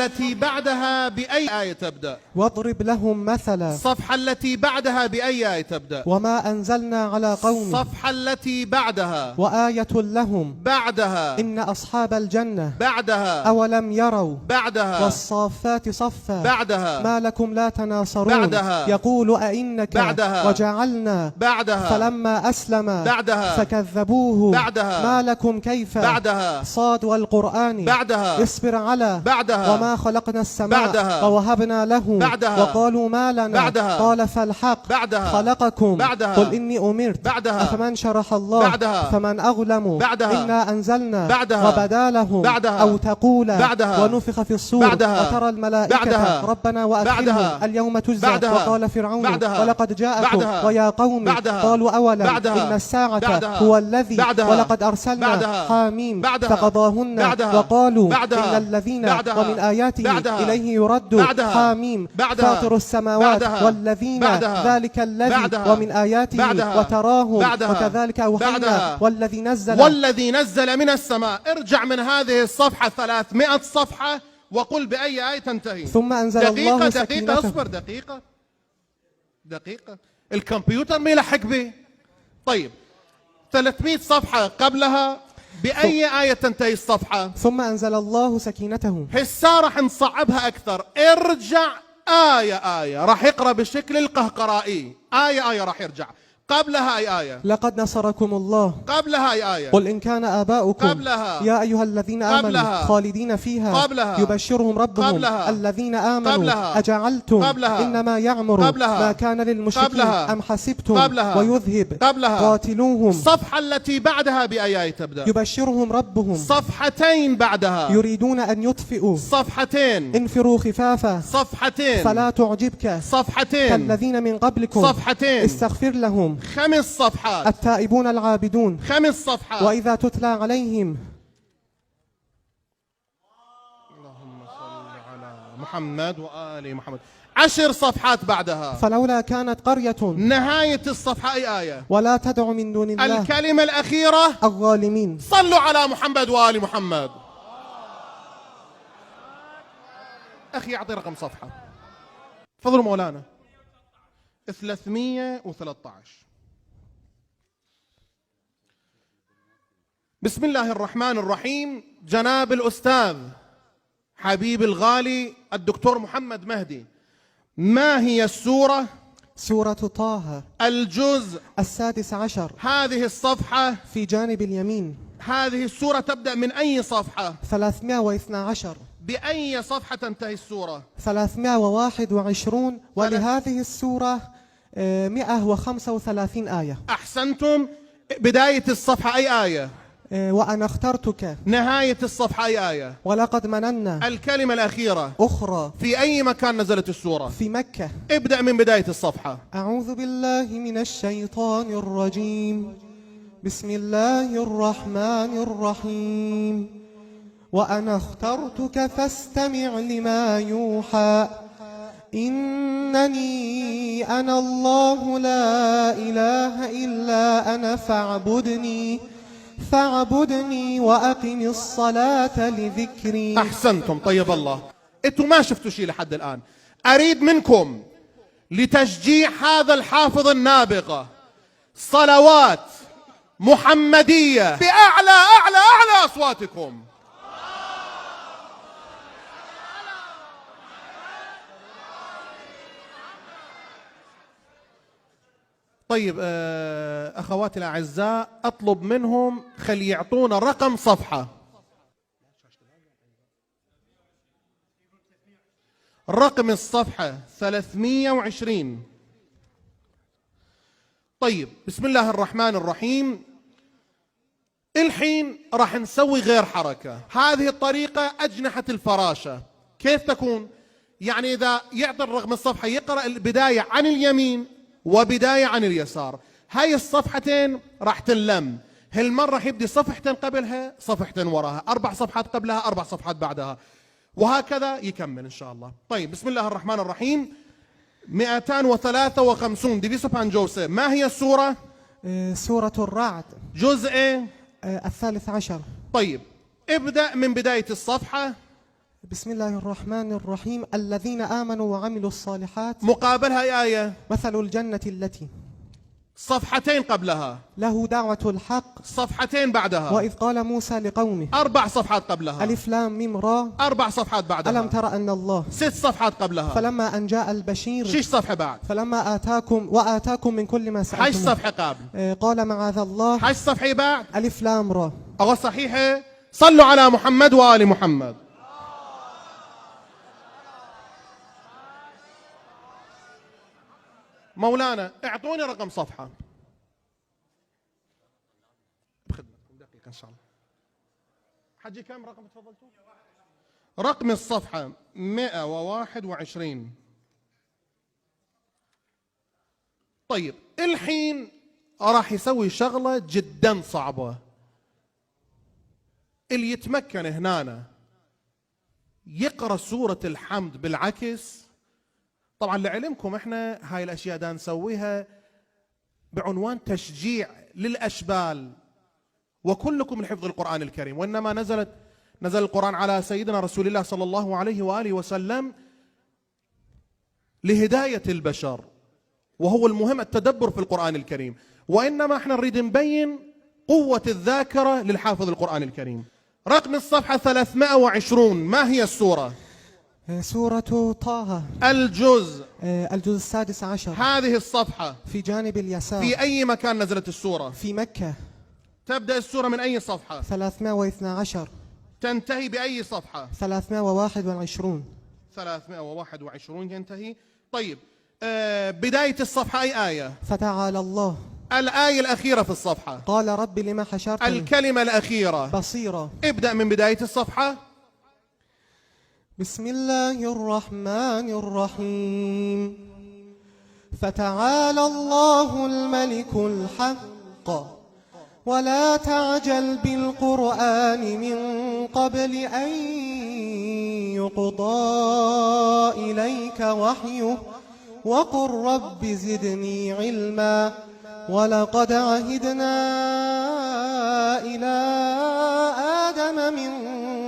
التي بعدها بأي آية تبدأ؟ واضرب لهم مثلا. الصفحة التي بعدها بأي آية تبدأ؟ وما أنزلنا على قوم. الصفحة التي بعدها. وآية لهم. بعدها. إن أصحاب الجنة. بعدها. أولم يروا. بعدها. والصافات صفا. بعدها. ما لكم لا تناصرون. بعدها. يقول أئنك. بعدها. وجعلنا. بعدها. فلما أسلم. بعدها. فكذبوه. بعدها. ما لكم كيف. بعدها. صاد والقرآن. بعدها. اصبر على. بعدها. وما خلقنا السماء. بعدها. ووهبنا له. بعدها. وقالوا ما لنا. بعدها. قال فالحق. بعدها. خلقكم. بعدها. قل إني أمرت. بعدها. أفمن شرح الله. بعدها. فمن أغلم. بعدها. إنا أنزلنا. بعدها. وبدا لهم. بعدها. أو تقول. بعدها. ونفخ في الصور. بعدها. وترى الملائكة. بعدها. ربنا وأدخلهم. بعدها. اليوم تجزى. بعدها. وقال فرعون. بعدها. ولقد جاءكم. بعدها. ويا قوم. بعدها. قالوا أولا. بعدها. إن الساعة. بعدها. هو الذي. بعدها. ولقد أرسلنا. بعدها. حاميم. بعدها. فقضاهن. بعدها. وقالوا. بعدها. إن الذين. بعدها. ومن آياته. بعدها. إليه يرد. بعدها. حاميم. بعدها. فاطر السماوات. بعدها. والذين. بعدها. ذلك الذي. بعدها. ومن آياته. بعدها. وتراهم. بعدها. وكذلك أوحينا. بعدها. والذي نزل. والذي نزل من السماء. ارجع من هذه الصفحة 300 صفحة وقل بأي آية تنتهي. ثم أنزل الله دقيقة سكينته. اصبر دقيقة الكمبيوتر ما يلحق به. طيب 300 صفحة قبلها بأي آية تنتهي الصفحة؟ ثم أنزل الله سكينته. هسه راح نصعبها أكثر. ارجع آية راح يقرأ بالشكل القهقرائي. آية راح يرجع. قبلها أي آية؟ لقد نصركم الله. قبلها أي آية؟ قل إن كان آباؤكم. قبلها. يا أيها الذين آمنوا. قبلها. خالدين فيها. قبلها. يبشرهم ربهم. قبلها. الذين آمنوا. قبلها. أجعلتم. قبلها. إنما يعمر. قبلها. ما كان للمشركين. قبلها. أم حسبتم. قبلها. ويذهب. قبلها. قاتلوهم. الصفحة التي بعدها بأي آية تبدأ؟ يبشرهم ربهم. صفحتين بعدها. يريدون أن يطفئوا. صفحتين. انفروا خفافا. صفحتين. فلا تعجبك. صفحتين. كالذين من قبلكم. صفحتين. استغفر لهم. 5 صفحات. التائبون العابدون. 5 صفحات. وإذا تتلى عليهم. اللهم صل على محمد وآل محمد. 10 صفحات بعدها. فلولا كانت قرية. نهاية الصفحة أي آية؟ ولا تدع من دون الله. الكلمة الأخيرة. الظالمين. صلوا على محمد وآل محمد. أخي أعطي رقم صفحة. تفضل مولانا. 313. بسم الله الرحمن الرحيم. جناب الأستاذ حبيب الغالي الدكتور محمد مهدي، ما هي السورة؟ سورة طه. الجزء 16. هذه الصفحة في جانب اليمين. هذه السورة تبدأ من أي صفحة؟ 312. بأي صفحة تنتهي السورة؟ 321. ولهذه السورة 135 آية. أحسنتم. بداية الصفحة أي آية؟ وأنا اخترتك. نهاية الصفحة أي آية؟ ولقد مننا. الكلمة الأخيرة أخرى. في أي مكان نزلت السورة؟ في مكة. ابدأ من بداية الصفحة. أعوذ بالله من الشيطان الرجيم. بسم الله الرحمن الرحيم. وأنا اخترتك فاستمع لما يوحى. إنني أنا الله لا إله إلا أنا فاعبدني وأقم الصلاة لذكري. أحسنتم. طيب الله، أنتم ما شفتوا شيء لحد الآن. أريد منكم لتشجيع هذا الحافظ النابغة صلوات محمدية بأعلى أعلى أعلى أصواتكم. طيب أخواتي الأعزاء، أطلب منهم خلي يعطونا رقم صفحة. رقم الصفحة 320. طيب بسم الله الرحمن الرحيم. الحين راح نسوي غير حركة. هذه الطريقة أجنحة الفراشة. كيف تكون؟ يعني إذا يعطي الرقم الصفحة يقرأ البداية عن اليمين وبداية عن اليسار. هاي الصفحتين راح تنلم. هالمرة راح يبدي صفحتين قبلها صفحتين وراها، 4 صفحات قبلها 4 صفحات بعدها، وهكذا يكمل إن شاء الله. طيب بسم الله الرحمن الرحيم. 253 ديفيسو بان جوسي. ما هي السورة؟ سورة الرعد. جزء 13. طيب ابدأ من بداية الصفحة. بسم الله الرحمن الرحيم. الذين آمنوا وعملوا الصالحات مقابلها أي آية؟ مثل الجنة التي صفحتين قبلها، له دعوة الحق، صفحتين بعدها، وإذ قال موسى لقومه 4 صفحات قبلها، ألف لام ميم را 4 صفحات بعدها، ألم تر أن الله 6 صفحات قبلها، فلما أن جاء البشير 6 صفحة بعد، فلما آتاكم من كل ما 8 سألتم صفحة قبل، قال معاذ الله 8 صفحة بعد. ألف لام را. أو صحيحة. صلوا على محمد وآل محمد. مولانا اعطوني رقم صفحة. بخدمتكم دقيقة إن شاء الله. حجي كم رقم تفضلتوا؟ رقم الصفحة 121. طيب الحين راح يسوي شغلة جدا صعبة. اللي يتمكن هنا يقرأ سورة الحمد بالعكس. طبعا لعلمكم احنا هاي الاشياء دا نسويها بعنوان تشجيع للاشبال وكلكم لحفظ القرآن الكريم، وانما نزل القرآن على سيدنا رسول الله صلى الله عليه وآله وسلم لهداية البشر، وهو المهم التدبر في القرآن الكريم، وإنما احنا نريد نبين قوة الذاكرة للحافظ القرآن الكريم. رقم الصفحة 320. ما هي السورة؟ سورة طه. الجزء السادس عشر. هذه الصفحة في جانب اليسار. في أي مكان نزلت السورة؟ في مكة. تبدأ السورة من أي صفحة؟ 312. تنتهي بأي صفحة؟ 321. 321 ينتهي. طيب بداية الصفحة أي آية؟ فتعالى الله. الآية الأخيرة في الصفحة. قال رب لما حشرتني. الكلمة الأخيرة. بصيرة. ابدأ من بداية الصفحة. بسم الله الرحمن الرحيم. فتعالى الله الملك الحق ولا تعجل بالقرآن من قبل أن يقضى إليك وحيه وقل رب زدني علما ولقد عهدنا إلى آدم من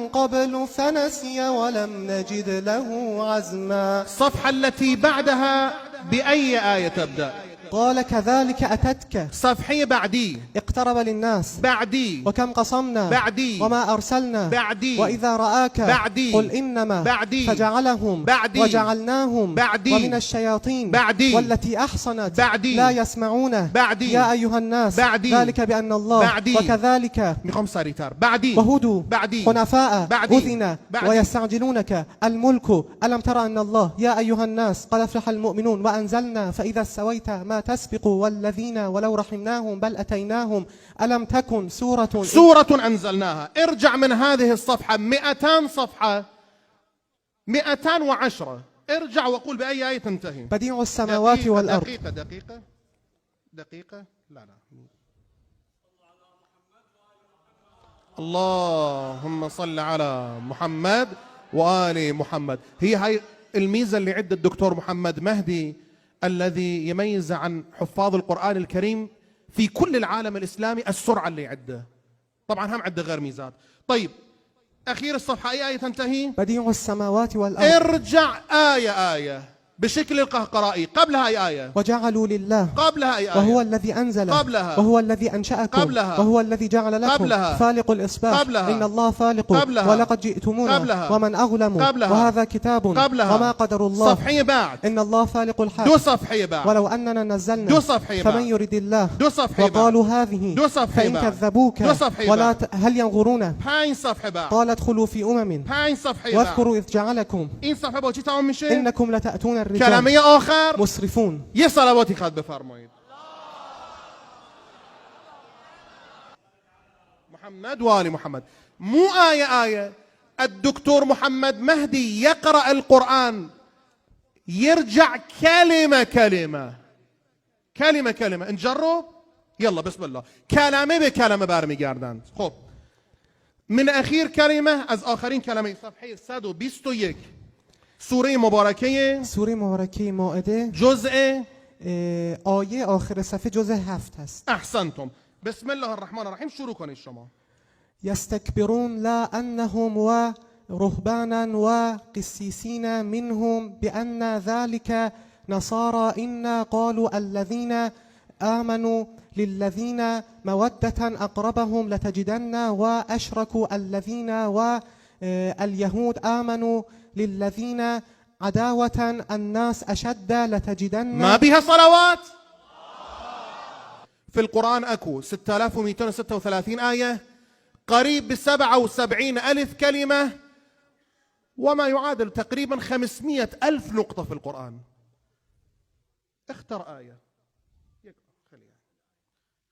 قبل فنسي ولم نجد له عزما. الصفحة التي بعدها بأي آية تبدأ؟ قال كذلك أتتك. صفحة بعدي. اقترب للناس. بعدي. وكم قصمنا. بعدي. وما أرسلنا. بعدي. وإذا رآك. بعدي. قل إنما. بعدي. فجعلهم. بعدي. وجعلناهم. بعدي. ومن الشياطين. بعدي. والتي أحصنت. بعدي. لا يسمعون. بعدي. يا أيها الناس. بعدي. ذلك بأن الله. بعدي. وكذلك. بعدي. وهدوا. بعدي. حنفاء. بعدي. أذن. بعدي. ويستعجلونك الملك. ألم ترى أن الله يا أيها الناس قد أفلح المؤمنون وأنزلنا فإذا استويت ما تسبق والذين ولو رحمناهم بل أتيناهم. ألم تكن سورة أنزلناها. ارجع من هذه الصفحة 200 صفحة 210. ارجع وقول بأي آية تنتهي. بديع السماوات والأرض. دقيقة. لا اللهم صل على محمد وآل محمد. هي هاي الميزة اللي عند الدكتور محمد مهدي الذي يميز عن حفاظ القرآن الكريم في كل العالم الإسلامي، السرعة اللي عنده. طبعا هم عنده غير ميزات. طيب أخير الصفحة أي آية تنتهي؟ بديع السماوات والأرض. ارجع آية بشكل القهقرائي. قبلها أي آية؟ وجعلوا لله. قبلها أي آية؟ وهو الذي أنزل. قبلها. وهو الذي أنشأكم. قبلها. وهو الذي جعل لكم. قبلها. فالق الإصباح. قبلها. إن الله فالق. قبلها. ولقد جئتمونا. قبلها. ومن أظلم. قبلها. وهذا كتاب. قبلها. وما قدر الله. صفحية بعد. إن الله فالق الحق. 2 صفحية بعد. ولو أننا نزلنا. 2 صفحية بعد. فمن يرد الله. 2 صفحية بعد. وقالوا هذه. 2 صفحية فإن بعد. كذبوك. 2 صفحية ولا بعد. هل ينظرون. 5 صفحة بعد. قال ادخلوا في 5 صفحة بعد. واذكروا إذ جعلكم. این صفحه با چی تمام میشه؟ إنكم لتأتون الرجال. کلمه آخر مسرفون. یه صلواتی خواهد بفرمایید. محمد وآل محمد. مو آية الدكتور محمد مهدي يقرأ القرآن يرجع كلمة نجرب. يلا بسم الله. كلمه به كلمه برمیگردند. خب من اخیر کلمه از آخرین کلمه. صفحه 121 سوره مبارکه مائده جزء آیه آخر صفحه جزء 7 هست. احسنتم. بسم الله الرحمن الرحیم. شروع کنید شما. یستکبرون لا انهم رهبانا وقسيسين منهم بأن ذلك نصارى إنا قالوا الذين آمنوا للذين مودة أقربهم لتجدن وأشركوا الذين واليهود آمنوا للذين عداوة الناس أشد لتجدن. ما بها صلوات؟ في القرآن أكو 6236 آية، قريب ب77,000 كلمة، وما يعادل تقريبا 500,000 نقطة في القرآن. اختر آية،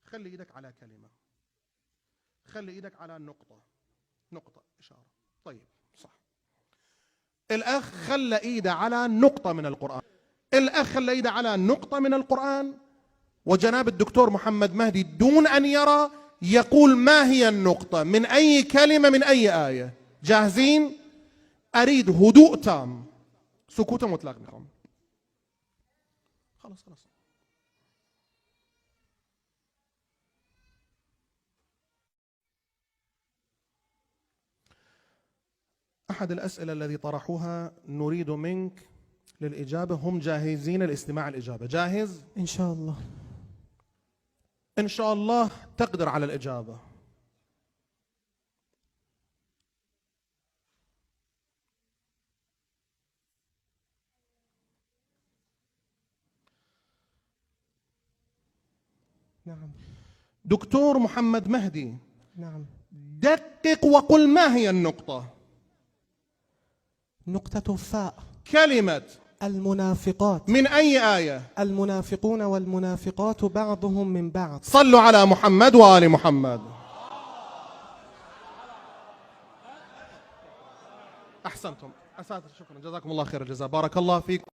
خلي ايدك على كلمة، خلي ايدك على نقطة إشارة. طيب صح. الأخ خلى ايده على نقطة من القرآن، الأخ خلى ايده على نقطة من القرآن، وجناب الدكتور محمد مهدي دون أن يرى يقول ما هي النقطة من أي كلمة من أي آية. جاهزين؟ أريد هدوء تام، سكوت مطلق. خلاص. أحد الأسئلة الذي طرحوها نريد منك للإجابة. هم جاهزين لاستماع الإجابة؟ جاهز؟ إن شاء الله. إن شاء الله تقدر على الإجابة. نعم. دكتور محمد مهدي، نعم. دقق وقل ما هي النقطة. نقطة فاء. كلمة المنافقات. من أي آية؟ المنافقون والمنافقات بعضهم من بعض. صلوا على محمد وآل محمد. أحسنتم أساتذة، شكرا، جزاكم الله خير الجزاء، بارك الله فيكم.